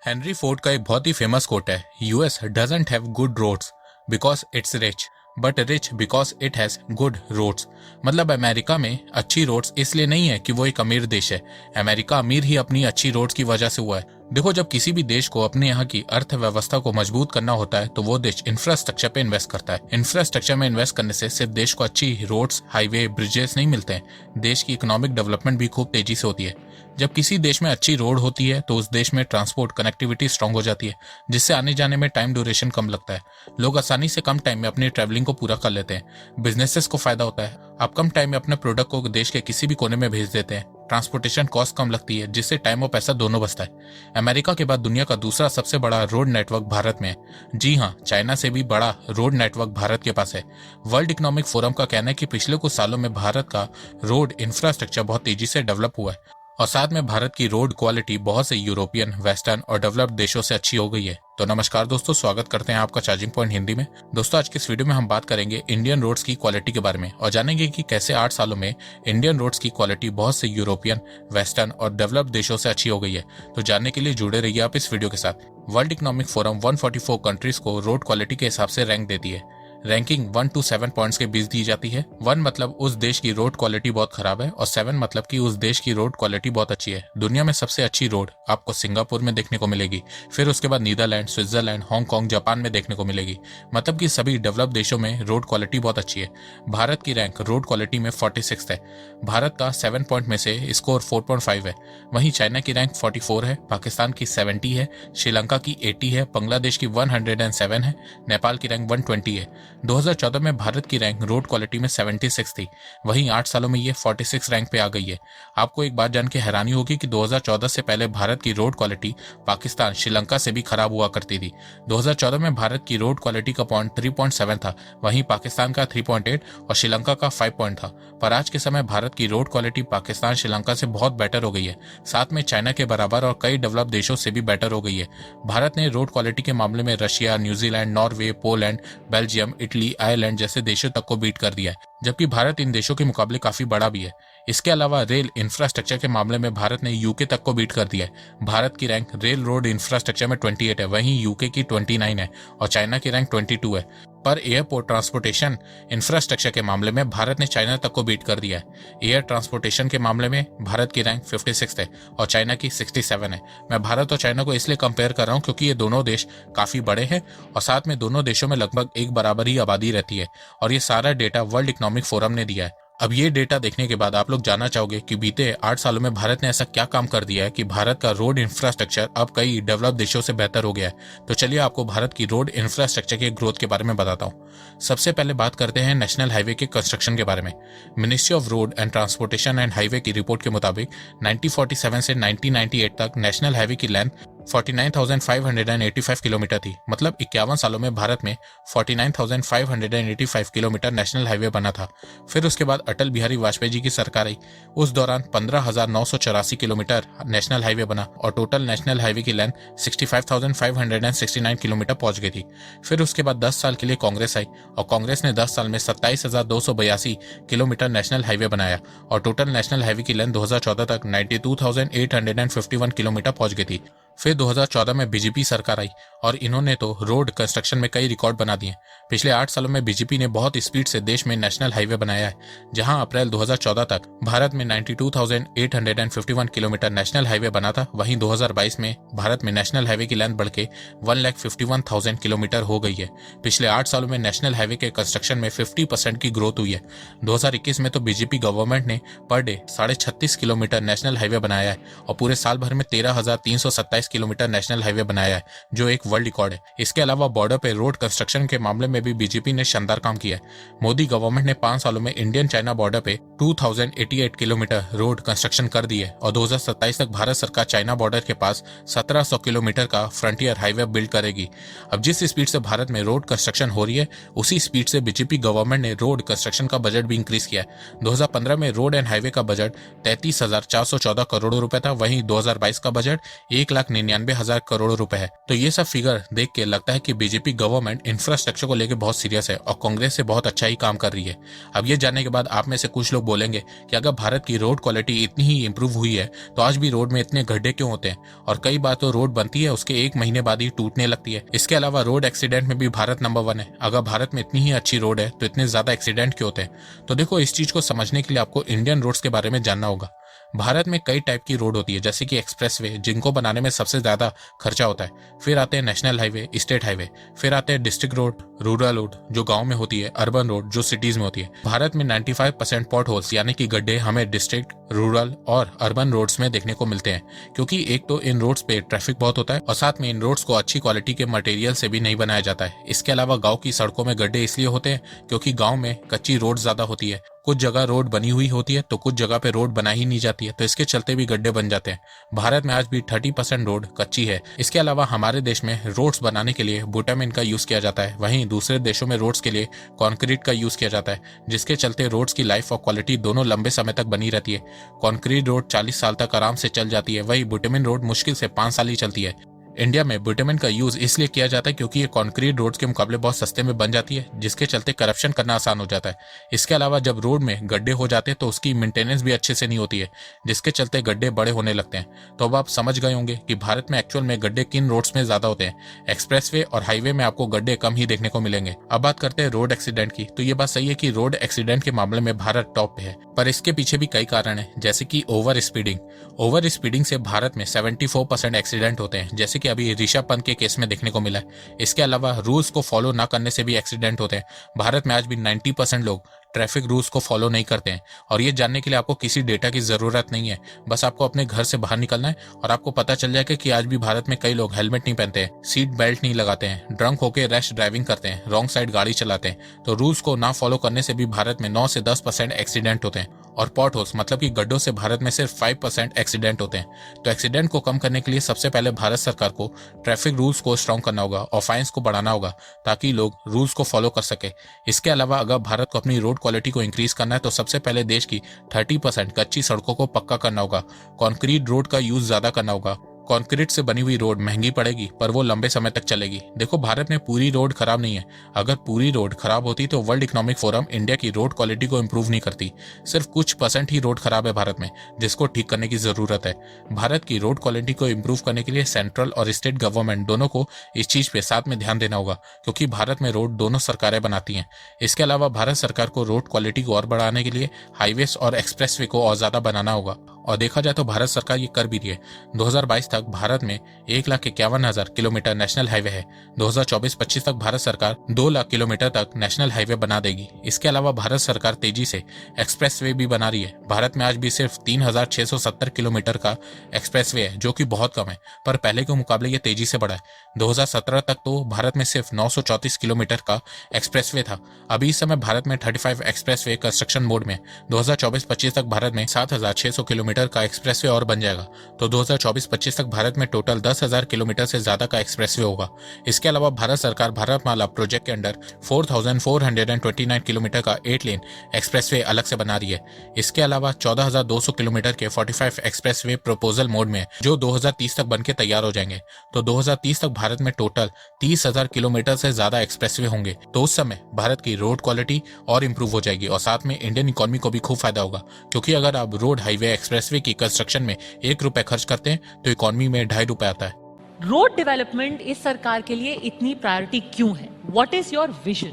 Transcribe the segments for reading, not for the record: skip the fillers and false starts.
Henry Ford का एक बहुत ही फेमस कोट है, US doesn't have good roads because it's rich but rich because it has good roads. मतलब America में अच्छी रोड्स इसलिए नहीं है कि वो एक अमीर देश है, अमेरिका अमीर ही अपनी अच्छी रोड्स की वजह से हुआ है। देखो, जब किसी भी देश को अपने यहाँ की अर्थव्यवस्था को मजबूत करना होता है तो वो देश इंफ्रास्ट्रक्चर पे इन्वेस्ट करता है। इंफ्रास्ट्रक्चर में इन्वेस्ट करने से सिर्फ देश को अच्छी रोड्स, हाईवे, ब्रिजेस नहीं मिलते हैं, देश की इकोनॉमिक डेवलपमेंट भी खूब तेजी से होती है। जब किसी देश में अच्छी रोड होती है तो उस देश में ट्रांसपोर्ट कनेक्टिविटी स्ट्रांग हो जाती है, जिससे आने जाने में टाइम ड्यूरेशन कम लगता है। लोग आसानी से कम टाइम में अपनी ट्रैवलिंग को पूरा कर लेते हैं। बिजनेसेस को फायदा होता है, आप कम टाइम में अपने प्रोडक्ट को देश के किसी भी कोने में भेज देते हैं। ट्रांसपोर्टेशन कॉस्ट कम लगती है, जिससे टाइम और पैसा दोनों बचता है। अमेरिका के बाद दुनिया का दूसरा सबसे बड़ा रोड नेटवर्क भारत में है। जी हाँ, चाइना से भी बड़ा रोड नेटवर्क भारत के पास है। वर्ल्ड इकोनॉमिक फोरम का कहना है कि पिछले कुछ सालों में भारत का रोड इंफ्रास्ट्रक्चर बहुत तेजी से डेवलप हुआ है और साथ में भारत की रोड क्वालिटी बहुत से यूरोपियन, वेस्टर्न और डेवलप्ड देशों से अच्छी हो गई है। तो नमस्कार दोस्तों, स्वागत करते हैं आपका चार्जिंग पॉइंट हिंदी में। दोस्तों, आज की इस वीडियो में हम बात करेंगे इंडियन रोड्स की क्वालिटी के बारे में और जानेंगे कि कैसे 8 सालों में इंडियन रोड्स की क्वालिटी बहुत से यूरोपियन, वेस्टर्न और डेवलप्ड देशों से अच्छी हो गई है। तो जानने के लिए जुड़े रहिए आप इस वीडियो के साथ। वर्ल्ड इकोनॉमिक फोरम 144 कंट्रीज को रोड क्वालिटी के हिसाब से रैंक देती है। रैंकिंग 1 to 7 पॉइंट्स के बीच दी जाती है। 1 मतलब उस देश की रोड क्वालिटी बहुत खराब है और 7 मतलब कि उस देश की रोड क्वालिटी बहुत अच्छी है। दुनिया में सबसे अच्छी रोड आपको सिंगापुर में देखने को मिलेगी, फिर उसके बाद नीदरलैंड, स्विट्जरलैंड, हांगकांग, जापान में देखने को मिलेगी। मतलब कि सभी डेवलप्ड देशों में रोड क्वालिटी बहुत अच्छी है। भारत की रैंक रोड क्वालिटी में 46 है। भारत का 7 पॉइंट में से स्कोर 4.5 है। वहीं चाइना की रैंक 44 है, पाकिस्तान की 70 है, श्रीलंका की 80 है, बांग्लादेश की 107 है, नेपाल की रैंक 120 है। 2014 में भारत की रैंक रोड क्वालिटी में 76 थी, वहीं 8 सालों में ये 46 रैंक पे आ गई है। आपको एक बात जान के हैरानी होगी कि 2014 से पहले भारत की रोड क्वालिटी पाकिस्तान, श्रीलंका से भी खराब हुआ करती थी। 2014 में भारत की रोड क्वालिटी का पॉइंट 3.7 था, वहीं पाकिस्तान का 3.8 और श्रीलंका का 5 पॉइंट था। पर आज के समय भारत की रोड क्वालिटी पाकिस्तान, श्रीलंका से बहुत बेटर हो गई है, साथ में चाइना के बराबर और कई डेवलप्ड देशों से भी बेटर हो गई है। भारत ने रोड क्वालिटी के मामले में Russia, New Zealand, Norway, Poland, Belgium, Italy, Ireland जैसे देशों तक को बीट कर दिया है, जबकि भारत इन देशों के मुकाबले काफी बड़ा भी है। इसके अलावा रेल इंफ्रास्ट्रक्चर के मामले में भारत ने यूके तक को बीट कर दिया है। भारत की रैंक रेल रोड इंफ्रास्ट्रक्चर में 28 है, वहीं यूके की 29 है और चाइना की रैंक 22 है। पर एयरपोर्ट ट्रांसपोर्टेशन इंफ्रास्ट्रक्चर के मामले में भारत ने चाइना तक को बीट कर दिया है। एयर ट्रांसपोर्टेशन के मामले में भारत की रैंक 56 है और चाइना की 67 है। मैं भारत और चाइना को इसलिए कंपेयर कर रहा हूं क्योंकि ये दोनों देश काफी बड़े हैं और साथ में दोनों देशों में लगभग एक बराबर ही आबादी रहती है और ये सारा डेटा वर्ल्ड इकोनॉमिक फोरम ने दिया है। अब ये डेटा देखने के बाद आप लोग जानना चाहोगे कि बीते 8 सालों में भारत ने ऐसा क्या काम कर दिया है कि भारत का रोड इंफ्रास्ट्रक्चर अब कई डेवलप्ड देशों से बेहतर हो गया है। तो चलिए आपको भारत की रोड इंफ्रास्ट्रक्चर के ग्रोथ के बारे में बताता हूँ। सबसे पहले बात करते हैं नेशनल हाईवे के कंस्ट्रक्शन के बारे में। Ministry of road and transportation and highway की रिपोर्ट के मुताबिक 1947 से 1998 तक नेशनल हाईवे की लेंथ 49,585 किलोमीटर थी। मतलब 51 सालों में भारत में 49,585 किलोमीटर नेशनल हाईवे बना था। फिर उसके बाद अटल बिहारी वाजपेयी जी की सरकार आई, उस दौरान 15,984 किलोमीटर नेशनल हाईवे बना और टोटल नेशनल हाईवे की लेंथ 65,569 किलोमीटर पहुंच गई थी। फिर उसके बाद 10 साल के लिए कांग्रेस आई और कांग्रेस ने 10 साल में 27,282 किलोमीटर नेशनल हाईवे बनाया और टोटल नेशनल हाईवे की लेंथ 2014 तक 92,851 किलोमीटर पहुंच गई थी। फिर 2014 में बीजेपी सरकार आई और इन्होंने तो रोड कंस्ट्रक्शन में कई रिकॉर्ड बना दिए। पिछले 8 सालों में बीजेपी ने बहुत स्पीड से देश में नेशनल हाईवे बनाया है, जहां अप्रैल 2014 तक भारत में 92,851 किलोमीटर नेशनल हाईवे बना था। वहीं 2022 में भारत में नेशनल हाईवे की लेंथ बढ़ के 1,51,000 किलोमीटर हो गई है। पिछले 8 सालों में नेशनल हाईवे के कंस्ट्रक्शन में 50% की ग्रोथ हुई है। 2021 में तो बीजेपी गवर्नमेंट ने per day 36.5 kilometre national highway बनाया है और पूरे साल भर में 13,327 किलोमीटर नेशनल हाईवे बनाया है, जो एक वर्ल्ड रिकॉर्ड है। इसके अलावा बॉर्डर पे रोड कंस्ट्रक्शन के मामले में भी बीजेपी ने शानदार काम किया है। मोदी गवर्नमेंट ने 5 सालों में इंडियन चाइना बॉर्डर पे 2088 किलोमीटर रोड कंस्ट्रक्शन कर दी है और 2027 तक भारत सरकार चाइना बॉर्डर के पास 1700 किलोमीटर का फ्रंटियर हाईवे बिल्ड करेगी। अब जिस स्पीड से भारत में रोड कंस्ट्रक्शन हो रही है, उसी स्पीड से बीजेपी गवर्नमेंट ने रोड कंस्ट्रक्शन का बजट भी इंक्रीज किया है। 2015 में रोड एंड हाईवे का बजट 33,414 करोड़ रुपए था, वहीं 2022 का बजट 1,99,000 1,99,000 करोड़ रुपए है। तो ये सब फिगर देख के लगता है कि बीजेपी गवर्नमेंट इंफ्रास्ट्रक्चर को लेकर बहुत सीरियस है और कांग्रेस से बहुत अच्छा ही काम कर रही है। अब ये जानने के बाद आप में से कुछ लोग बोलेंगे कि अगर भारत की रोड क्वालिटी इतनी ही इंप्रूव हुई है तो आज भी रोड में इतने गड्ढे क्यों होते हैं, और कई बार तो रोड बनती है उसके 1 महीने बाद ही टूटने लगती है। इसके अलावा रोड एक्सीडेंट में भी भारत नंबर 1 है। अगर भारत में इतनी ही अच्छी रोड है तो इतने ज्यादा एक्सीडेंट क्यों होते हैं? तो देखो, इस चीज को समझने के लिए आपको इंडियन रोड्स के बारे में जानना होगा। भारत में कई टाइप की रोड होती है, जैसे कि एक्सप्रेसवे, जिनको बनाने में सबसे ज्यादा खर्चा होता है। फिर आते हैं नेशनल हाईवे, स्टेट हाईवे, फिर आते हैं डिस्ट्रिक्ट रोड, रूरल रोड जो गांव में होती है, अर्बन रोड जो सिटीज में होती है। भारत में 95% पॉट होल्स यानी कि गड्ढे हमें डिस्ट्रिक्ट, रूरल और अर्बन रोड्स में देखने को मिलते हैं, क्योंकि एक तो इन रोड्स पे ट्रैफिक बहुत होता है और साथ में इन रोड्स को अच्छी क्वालिटी के मटेरियल से भी नहीं बनाया जाता है। इसके अलावा गाँव की सड़कों में गड्ढे इसलिए होते हैं क्योंकि गाँव में कच्ची रोड ज्यादा होती है। कुछ जगह रोड बनी हुई होती है तो कुछ जगह पे रोड बना ही नहीं जाती है, तो इसके चलते भी गड्ढे बन जाते हैं। भारत में आज भी 30% रोड कच्ची है। इसके अलावा हमारे देश में रोड्स बनाने के लिए बुटामिन का यूज किया जाता है, वहीं दूसरे देशों में रोड्स के लिए कंक्रीट का यूज किया जाता है, जिसके चलते रोड्स की लाइफ और क्वालिटी दोनों लंबे समय तक बनी रहती है। कंक्रीट रोड 40 साल तक आराम से चल जाती है, वही बुटामिन रोड मुश्किल से 5 साल ही चलती है। इंडिया में बुटामिन का यूज इसलिए किया जाता है क्योंकि ये कंक्रीट रोड्स के मुकाबले बहुत सस्ते में बन जाती है, जिसके चलते करप्शन करना आसान हो जाता है। इसके अलावा जब रोड में गड्ढे हो जाते हैं तो उसकी मेंटेनेंस भी अच्छे से नहीं होती है, जिसके चलते गड्ढे बड़े होने लगते हैं। तो अब आप समझ गए होंगे कि भारत में एक्चुअल में गड्ढे किन रोड्स में ज्यादा होते हैं। एक्सप्रेसवे और हाईवे में आपको गड्ढे कम ही देखने को मिलेंगे। अब बात करते हैं रोड एक्सीडेंट की, तो ये बात सही है कि रोड एक्सीडेंट के मामले में भारत टॉप पे है, पर इसके पीछे भी कई कारण है, जैसे कि ओवर स्पीडिंग। ओवर स्पीडिंग से भारत में 74% एक्सीडेंट होते हैं, जैसे कि अभी ऋषभ पंत के केस में देखने को मिला है। इसके अलावा रूल्स को फॉलो ना करने से भी एक्सीडेंट होते हैं। भारत में आज भी 90% लोग ट्रैफिक रूल्स को फॉलो नहीं करते हैं, और ये जानने के लिए आपको किसी डेटा की जरूरत नहीं है। बस आपको अपने घर से बाहर निकलना है और आपको पता चल जाएगा कि आज भी भारत में कई लोग हेलमेट नहीं पहनते हैं, सीट बेल्ट नहीं लगाते हैं, ड्रंक होकर रैश ड्राइविंग करते हैं, रॉन्ग साइड गाड़ी चलाते हैं। तो रूल्स को ना फॉलो करने से भी भारत में 9 से 10% एक्सीडेंट होते हैं। और पॉट होल्स मतलब कि गड्ढों से भारत में सिर्फ 5% एक्सीडेंट होते हैं। तो एक्सीडेंट को कम करने के लिए सबसे पहले भारत सरकार को ट्रैफिक रूल्स को स्ट्रॉन्ग करना होगा और फाइन्स को बढ़ाना होगा, ताकि लोग रूल्स को फॉलो कर सके। इसके अलावा अगर भारत को अपनी रोड क्वालिटी को इंक्रीज करना है तो सबसे पहले देश की 30% कच्ची सड़कों को पक्का करना होगा, कंक्रीट रोड का यूज ज्यादा करना होगा। कंक्रीट से बनी हुई रोड महंगी पड़ेगी पर वो लंबे समय तक चलेगी। देखो, भारत में पूरी रोड खराब नहीं है। अगर पूरी रोड खराब होती तो वर्ल्ड इकोनॉमिक फोरम इंडिया की रोड क्वालिटी को इंप्रूव नहीं करती। सिर्फ कुछ % ही रोड खराब है भारत में, जिसको ठीक करने की जरूरत है। भारत की रोड क्वालिटी को इंप्रूव करने के लिए सेंट्रल और स्टेट गवर्नमेंट दोनों को इस चीज पे साथ में ध्यान देना होगा, क्योंकि भारत में रोड दोनों सरकारें बनाती हैं। इसके अलावा भारत सरकार को रोड क्वालिटी को और बढ़ाने के लिए हाईवेज और एक्सप्रेसवे को और ज्यादा बनाना होगा, और देखा जाए तो भारत सरकार ये कर भी रही है। 2022 तक भारत में 1,51,000 किलोमीटर नेशनल हाईवे है। 2024-25 तक भारत सरकार 2 लाख किलोमीटर तक नेशनल हाईवे बना देगी। इसके अलावा भारत सरकार तेजी से एक्सप्रेसवे भी बना रही है। भारत में आज भी सिर्फ 3,670 किलोमीटर का एक्सप्रेसवे है, जो कि बहुत कम है, पर पहले के मुकाबले ये तेजी से बढ़ा है। 2017 तक तो भारत में सिर्फ 934 किलोमीटर का एक्सप्रेसवे था। अभी इस समय भारत में 35 एक्सप्रेसवे कंस्ट्रक्शन मोड में। 2024-25 तक भारत में 7,600 किलोमीटर का एक्सप्रेसवे और बन जाएगा। तो 2024-25 तक भारत में टोटल 10,000 किलोमीटर से ज्यादा का एक्सप्रेसवे होगा। इसके अलावा भारत सरकार भारतमाला प्रोजेक्ट के अंडर 4,429 किलोमीटर का 8 लेन एक्सप्रेसवे अलग से बना रही है। इसके अलावा 14,200 किलोमीटर के 45 एक्सप्रेसवे प्रपोजल मोड में, जो 2030 तक बनके तैयार हो जाएंगे। तो 2030 तक भारत में टोटल 30,000 किलोमीटर से ज्यादा एक्सप्रेसवे होंगे। तो उस समय भारत की रोड क्वालिटी और इंप्रूव हो जाएगी, और साथ में इंडियन इकोनॉमी को भी खूब फायदा होगा, क्योंकि अगर आप रोड, हाईवे, एक्सप्रेसवे की कंस्ट्रक्शन में 1 रुपए खर्च करते हैं तो इकोनॉमी में 2.5 रुपए आता है। रोड डेवलपमेंट इस सरकार के लिए इतनी प्रायोरिटी क्यों है? What is your vision?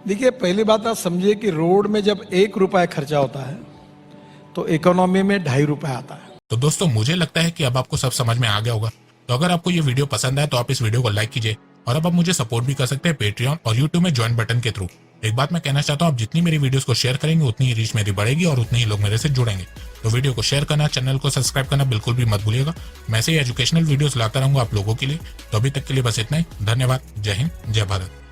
देखिए, पहली बात आप समझिए कि रोड में जब 1 रुपया खर्चा होता है तो इकोनॉमी में 2.5 रुपए आता है। तो दोस्तों, मुझे लगता है कि अब आपको सब समझ में आ गया होगा। तो अगर आपको ये वीडियो पसंद आए तो आप इस वीडियो को लाइक कीजिए, और अब आप मुझे सपोर्ट भी कर सकते हैं पेट्रियन और यूट्यूब में ज्वाइन बटन के थ्रू। एक बात मैं कहना चाहता हूँ, आप जितनी मेरी वीडियोस को शेयर करेंगे उतनी ही रीच मेरी बढ़ेगी और उतने ही लोग मेरे से जुड़ेंगे। तो वीडियो को शेयर करना, चैनल को सब्सक्राइब करना बिल्कुल भी मत भूलिएगा। मैं ऐसे ही एजुकेशनल वीडियोस लाता रहूंगा आप लोगों के लिए। तो अभी तक के लिए बस इतना ही। धन्यवाद। जय हिंद, जय भारत।